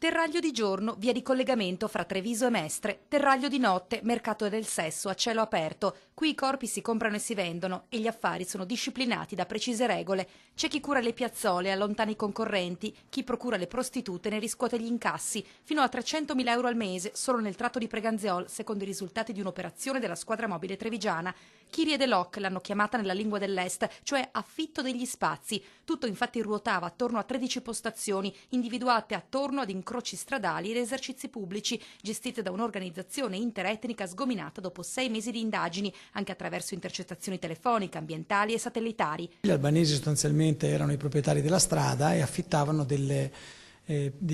Terraglio di giorno, via di collegamento fra Treviso e Mestre. Terraglio di notte, mercato del sesso a cielo aperto. Qui i corpi si comprano e si vendono e gli affari sono disciplinati da precise regole. C'è chi cura le piazzole e allontana i concorrenti, chi procura le prostitute e ne riscuote gli incassi, fino a 300.000 euro al mese solo nel tratto di Preganziol, secondo i risultati di un'operazione della squadra mobile trevigiana. Kyrie de Loc l'hanno chiamata nella lingua dell'Est, cioè affitto degli spazi. Tutto infatti ruotava attorno a 13 postazioni, individuate attorno ad incroci stradali ed esercizi pubblici, gestite da un'organizzazione interetnica sgominata dopo 6 mesi di indagini, anche attraverso intercettazioni telefoniche, ambientali e satellitari. Gli albanesi sostanzialmente erano i proprietari della strada e affittavano dei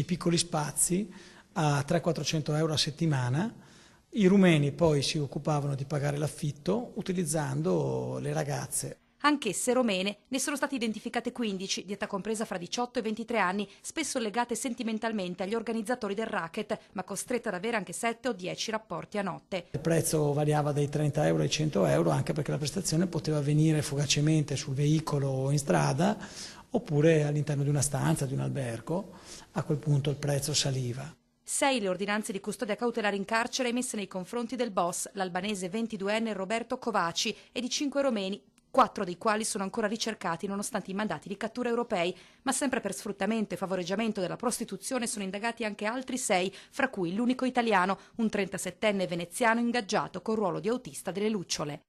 piccoli spazi a 300-400 euro a settimana. I rumeni poi si occupavano di pagare l'affitto utilizzando le ragazze. Anch'esse romene, ne sono state identificate 15, di età compresa fra 18 e 23 anni, spesso legate sentimentalmente agli organizzatori del racket, ma costrette ad avere anche 7 o 10 rapporti a notte. Il prezzo variava dai 30 euro ai 100 euro, anche perché la prestazione poteva avvenire fugacemente sul veicolo o in strada, oppure all'interno di una stanza, di un albergo. A quel punto il prezzo saliva. 6 le ordinanze di custodia cautelare in carcere emesse nei confronti del boss, l'albanese 22enne Roberto Covaci, e di 5 romeni, 4 dei quali sono ancora ricercati nonostante i mandati di cattura europei, ma sempre per sfruttamento e favoreggiamento della prostituzione sono indagati anche altri 6, fra cui l'unico italiano, un 37enne veneziano ingaggiato col ruolo di autista delle lucciole.